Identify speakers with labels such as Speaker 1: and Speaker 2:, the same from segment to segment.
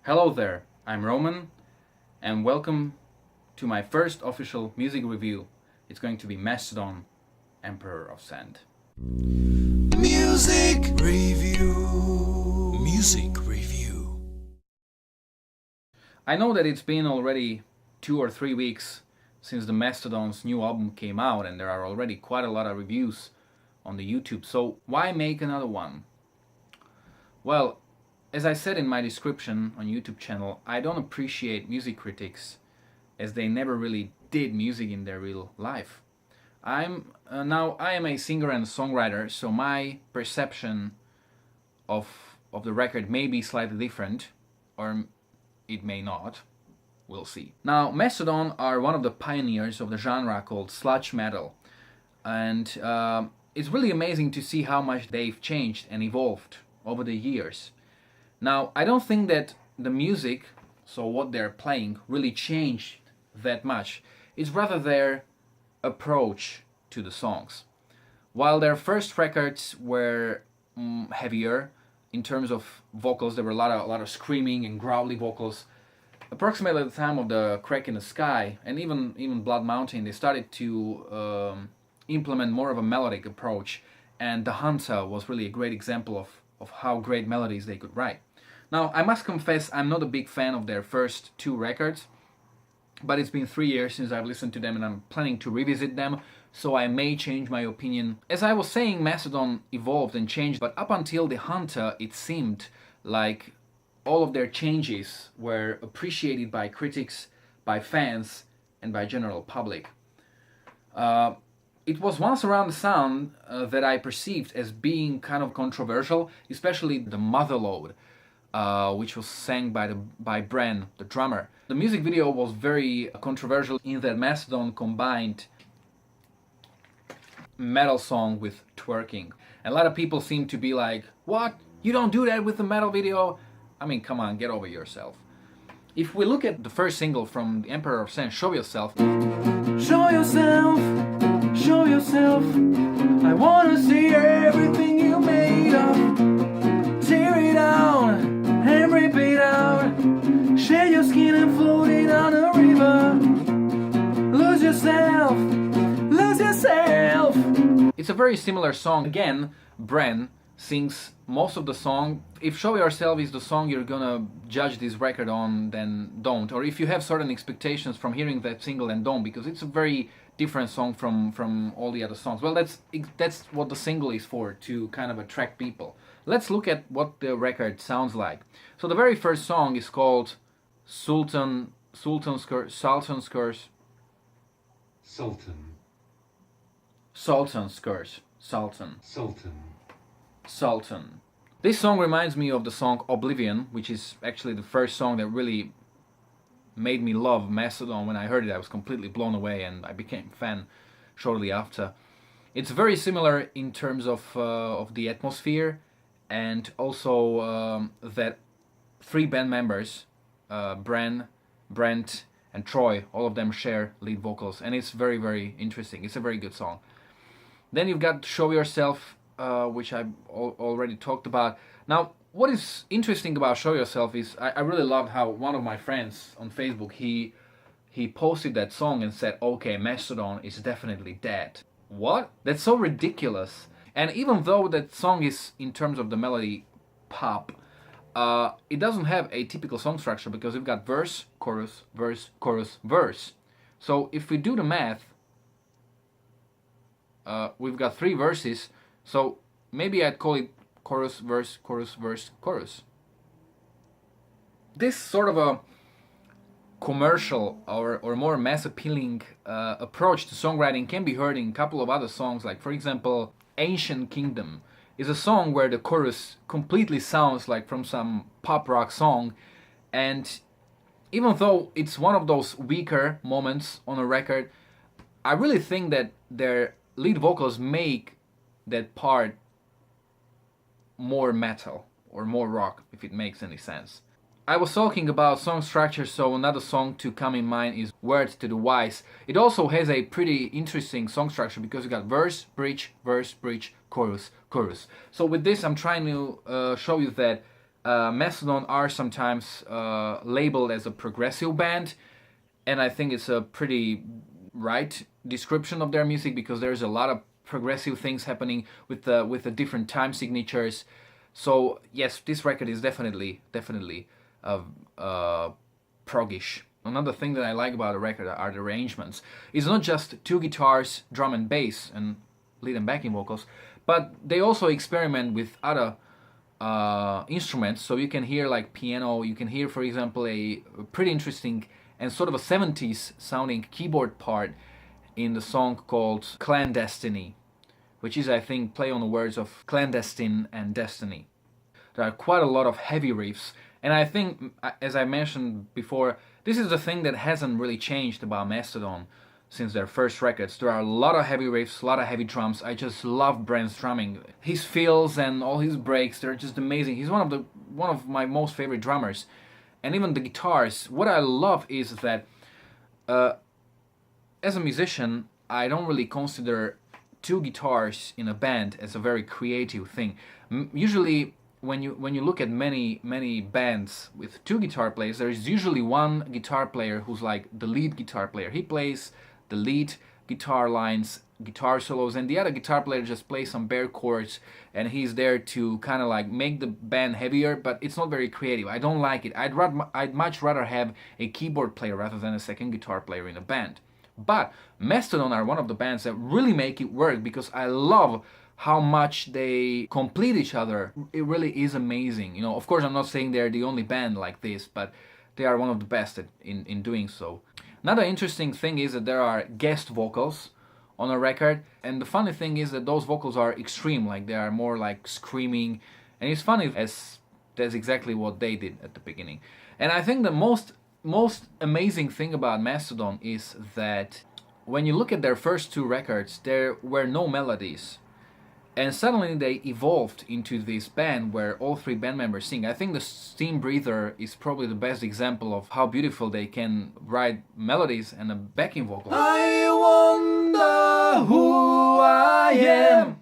Speaker 1: Hello there, I'm Roman, and welcome to my first official music review. It's going to be Mastodon, Emperor of Sand.
Speaker 2: Music review. Music review.
Speaker 1: I know that it's been already 2 or 3 weeks since the Mastodon's new album came out, and there are already quite a lot of reviews on the YouTube, so why make another one? Well, as I said in my description on YouTube channel, I don't appreciate music critics as they never really did music in their real life. I am a singer and songwriter, so my perception of the record may be slightly different, or it may not. We'll see. Now, Mastodon are one of the pioneers of the genre called sludge metal, and it's really amazing to see how much they've changed and evolved over the years. Now, I don't think that the music, so what they're playing, really changed that much. It's rather their approach to the songs. While their first records were heavier in terms of vocals, there were a lot of screaming and growly vocals. Approximately at the time of the Crack in the Sky and even Blood Mountain, they started to implement more of a melodic approach, and The Hunter was really a great example of how great melodies they could write. Now, I must confess, I'm not a big fan of their first two records, but it's been 3 years since I've listened to them and I'm planning to revisit them, so I may change my opinion. As I was saying, Mastodon evolved and changed, but up until The Hunter, it seemed like all of their changes were appreciated by critics, by fans, and by general public. It was once around the sound that I perceived as being kind of controversial, especially the Motherlode, which was sang by Bren, the drummer. The music video was very controversial in that Mastodon combined metal song with twerking. And a lot of people seem to be like, what? You don't do that with the metal video? I mean, come on, get over yourself. If we look at the first single from the Emperor of Sand, Show Yourself. Show yourself, show yourself. I wanna see everything you made of. Tear it down and rip it out. Shed your skin and float it down a river. Lose yourself, lose yourself. It's a very similar song. Again, Bren sings most of the song. If Show Yourself is the song you're gonna judge this record on, then don't. Or if you have certain expectations from hearing that single, then don't, because it's a very different song from all the other songs. Well, that's what the single is for, to kind of attract people. Let's look at what the record sounds like. So the very first song is called Sultan's Curse. Sultan's Curse. Sultan. This song reminds me of the song Oblivion, which is actually the first song that really made me love Mastodon. When I heard it, I was completely blown away, and I became a fan shortly after. It's very similar in terms of the atmosphere, and also that three band members, Bren, Brent, and Troy, all of them share lead vocals, and it's very, very interesting. It's a very good song. Then you've got Show Yourself, which I've already talked about. Now, what is interesting about Show Yourself is I really loved how one of my friends on Facebook, he posted that song and said, okay, Mastodon is definitely dead. What? That's so ridiculous. And even though that song is, in terms of the melody, pop, it doesn't have a typical song structure, because we've got verse, chorus, verse, chorus, verse. So if we do the math, we've got 3 verses, so maybe I'd call it chorus, verse, chorus, verse, chorus. This sort of a commercial or more mass appealing approach to songwriting can be heard in a couple of other songs, like for example Ancient Kingdom is a song where the chorus completely sounds like from some pop rock song, and even though it's one of those weaker moments on a record, I really think that their lead vocals make that part more metal or more rock, if it makes any sense. I was talking about song structure, so another song to come in mind is Words to the Wise. It also has a pretty interesting song structure, because you got verse, bridge, chorus, chorus. So with this I'm trying to show you that Mastodon are sometimes labeled as a progressive band, and I think it's a pretty right description of their music because there's a lot of progressive things happening with the different time signatures. So yes, this record is definitely proggish. Another thing that I like about the record are the arrangements. It's not just two guitars, drum and bass, and lead and backing vocals, but they also experiment with other instruments. So you can hear like piano. You can hear, for example, a pretty interesting and sort of a 70s sounding keyboard part in the song called Clandestiny, which is, I think, play on the words of clandestine and destiny. There are quite a lot of heavy riffs, and I think, as I mentioned before, this is the thing that hasn't really changed about Mastodon since their first records. There are a lot of heavy riffs, a lot of heavy drums. I just love Brent's drumming. His fills and all his breaks, they're just amazing. He's one of my most favorite drummers. And even the guitars, what I love is that as a musician, I don't really consider two guitars in a band as a very creative thing. Usually, when you look at many bands with two guitar players, there is usually one guitar player who's like the lead guitar player. He plays the lead guitar lines, guitar solos, and the other guitar player just plays some bare chords, and he's there to kind of like make the band heavier, but it's not very creative. I don't like it. I'd much rather have a keyboard player rather than a second guitar player in a band. But Mastodon are one of the bands that really make it work because I love how much they complete each other. It really is amazing. You know, of course, I'm not saying they're the only band like this, but they are one of the best in doing so. Another interesting thing is that there are guest vocals on a record, and the funny thing is that those vocals are extreme, like they are more like screaming, and it's funny as that's exactly what they did at the beginning. And I think the most amazing thing about Mastodon is that when you look at their first two records, there were no melodies. And suddenly they evolved into this band where all three band members sing. I think the Steam Breather is probably the best example of how beautiful they can write melodies and a backing vocal. I wonder who I am.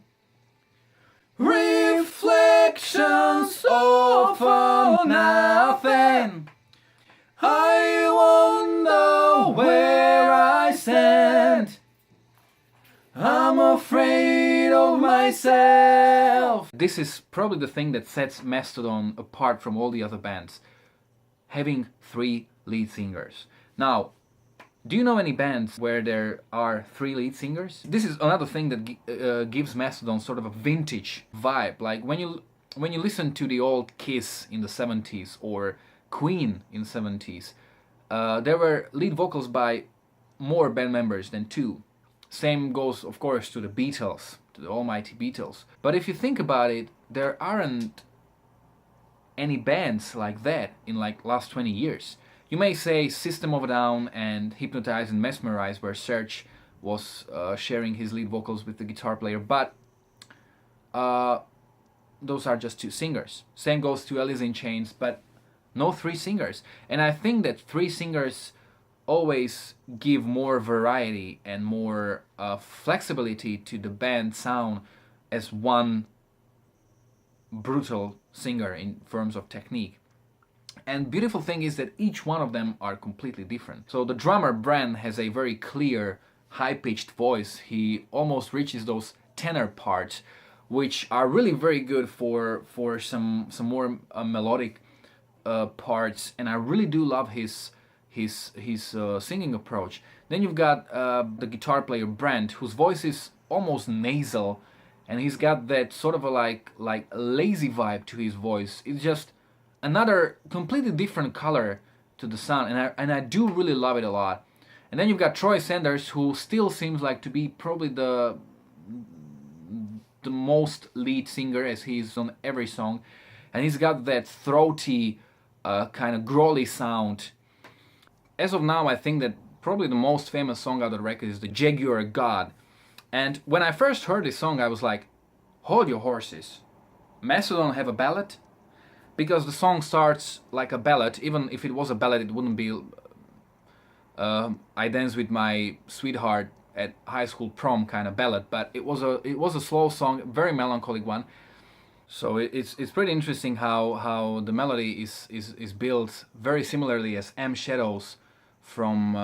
Speaker 1: Reflections of nothing. I wonder where I stand. I'm afraid of myself. This is probably the thing that sets Mastodon apart from all the other bands. Having three lead singers. Now, do you know any bands where there are three lead singers? This is another thing that gives Mastodon sort of a vintage vibe. Like when you listen to the old Kiss in the 70s or Queen in the 70s, there were lead vocals by more band members than two. Same goes, of course, to the Beatles, to the almighty Beatles. But if you think about it, there aren't any bands like that in like last 20 years. You may say System of a Down and Hypnotize and Mesmerize, where Serge was sharing his lead vocals with the guitar player, but those are just two singers. Same goes to Alice in Chains, but no three singers. And I think that three singers always give more variety and more flexibility to the band sound as one brutal singer in terms of technique. And beautiful thing is that each one of them are completely different. So the drummer Brent has a very clear, high-pitched voice. He almost reaches those tenor parts, which are really very good for some more melodic parts. And I really do love his singing approach. Then you've got the guitar player Brent, whose voice is almost nasal, and he's got that sort of a like lazy vibe to his voice. It's just another completely different color to the sound, and I do really love it a lot. And then you've got Troy Sanders, who still seems like to be probably the most lead singer, as he's on every song, and he's got that throaty kind of growly sound. As of now, I think that probably the most famous song out of the record is the Jaguar God. And when I first heard this song, I was like, hold your horses. Mastodon have a ballad? Because the song starts like a ballad. Even if it was a ballad, it wouldn't be I Dance With My Sweetheart at High School Prom kind of ballad. But it was a slow song, very melancholic one. So it's pretty interesting how the melody is built very similarly as M Shadows from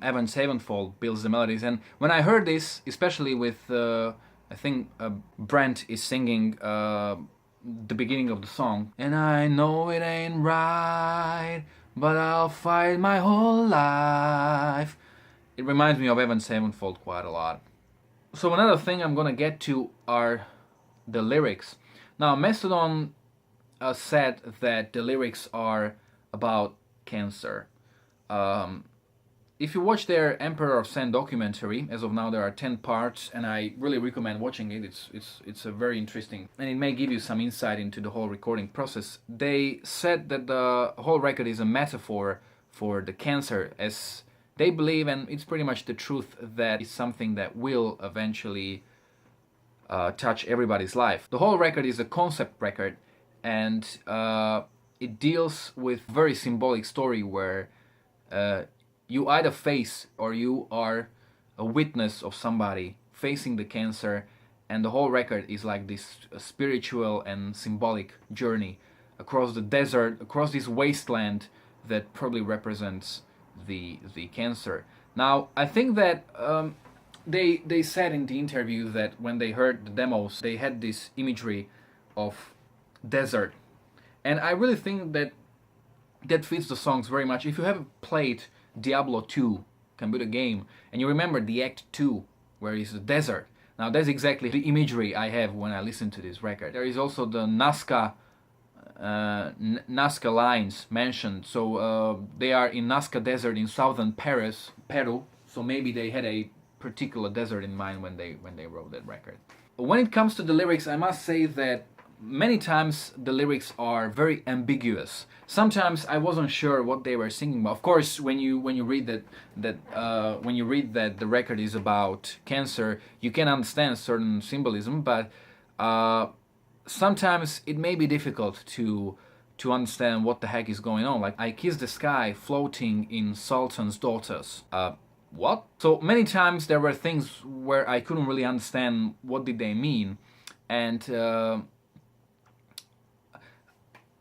Speaker 1: Avenged Sevenfold builds the melodies. And when I heard this, especially with I think Brent is singing the beginning of the song, and I know it ain't right, but I'll fight my whole life. It reminds me of Avenged Sevenfold quite a lot. So another thing I'm gonna get to are the lyrics. Now Mastodon said that the lyrics are about cancer. If you watch their Emperor of Sand documentary, as of now there are 10 parts, and I really recommend watching it. It's a very interesting, and it may give you some insight into the whole recording process. They said that the whole record is a metaphor for the cancer, as they believe, and it's pretty much the truth, that it's something that will eventually touch everybody's life. The whole record is a concept record, and it deals with a very symbolic story where you either face or you are a witness of somebody facing the cancer, and the whole record is like this spiritual and symbolic journey across the desert, across this wasteland that probably represents the cancer. Now, I think that they said in the interview that when they heard the demos, they had this imagery of desert, and I really think that that fits the songs very much. If you have played Diablo 2 computer game and you remember the Act 2 where it's the desert, now that's exactly the imagery I have when I listen to this record. There is also the Nazca lines mentioned, so they are in Nazca Desert in southern Peru, so maybe they had a particular desert in mind when they wrote that record. When it comes to the lyrics, I must say that many times the lyrics are very ambiguous. Sometimes I wasn't sure what they were singing about. Of course, when you read that the record is about cancer, you can understand certain symbolism, but sometimes it may be difficult to understand what the heck is going on. Like, I kiss the sky floating in Sultan's daughters. What? So many times there were things where I couldn't really understand what did they mean, and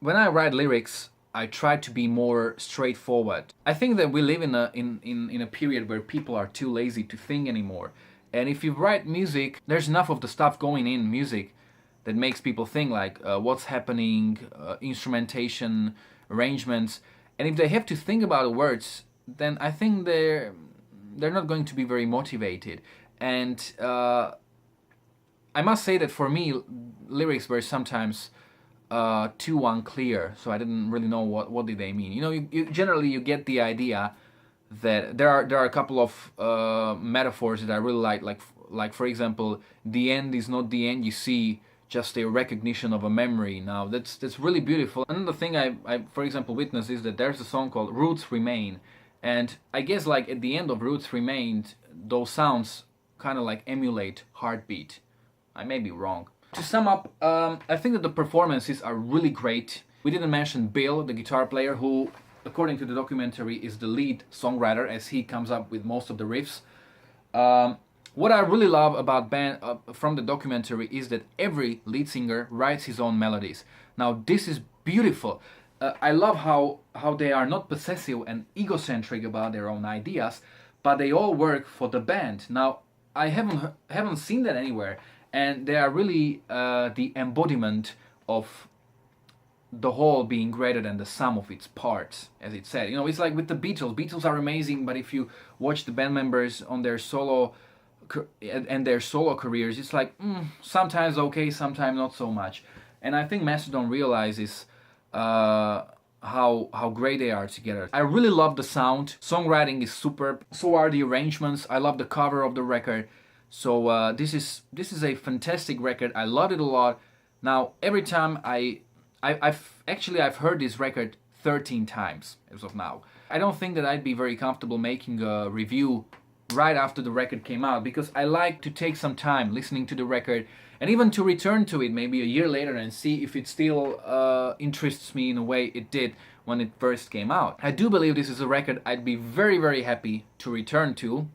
Speaker 1: when I write lyrics, I try to be more straightforward. I think that we live in a period where people are too lazy to think anymore, and if you write music, there's enough of the stuff going in music that makes people think, like what's happening, instrumentation, arrangements, and if they have to think about the words, then I think they're not going to be very motivated. And I must say that for me, lyrics were sometimes too unclear, so I didn't really know what did they mean. You know, you generally you get the idea that there are a couple of metaphors that I really like for example, the end is not the end you see, just a recognition of a memory. Now that's really beautiful. Another thing I for example witnessed is that there's a song called Roots Remain, and I guess like at the end of Roots Remained, those sounds kind of like emulate Heartbeat. I may be wrong. To sum up, I think that the performances are really great. We didn't mention Bill, the guitar player, who, according to the documentary, is the lead songwriter, as he comes up with most of the riffs. What I really love about band from the documentary is that every lead singer writes his own melodies. Now this is beautiful. I love how they are not possessive and egocentric about their own ideas, but they all work for the band. Now I haven't seen that anywhere, and they are really the embodiment of the whole being greater than the sum of its parts, as it said. You know, it's like with the Beatles. Beatles are amazing, but if you watch the band members on their solo careers, it's like sometimes okay, sometimes not so much. And I think Mastodon realizes how great they are together. I really love the sound. Songwriting is superb. So are the arrangements. I love the cover of the record. So this is a fantastic record. I love it a lot. Now every time I've heard this record 13 times as of now. I don't think that I'd be very comfortable making a review right after the record came out, because I like to take some time listening to the record and even to return to it maybe a year later and see if it still interests me in a way it did when it first came out. I do believe this is a record I'd be very, very happy to return to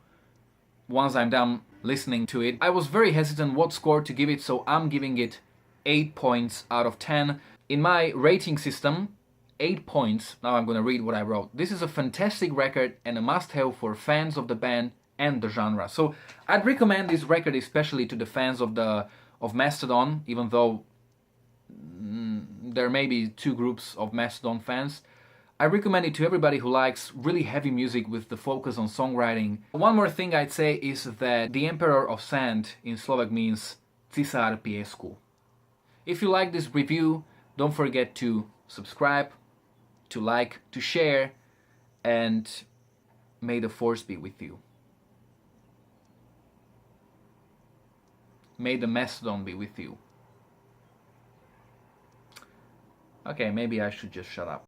Speaker 1: once I'm done listening to it. I was very hesitant what score to give it, so I'm giving it 8 points out of 10. In my rating system, 8 points. Now I'm gonna read what I wrote. This is a fantastic record and a must-have for fans of the band and the genre. So I'd recommend this record especially to the fans of Mastodon, even though there may be two groups of Mastodon fans. I recommend it to everybody who likes really heavy music with the focus on songwriting. One more thing I'd say is that the Emperor of Sand in Slovak means Cisár piesku. If you like this review, don't forget to subscribe, to like, to share, and may the force be with you. May the Mastodon be with you. Okay, maybe I should just shut up.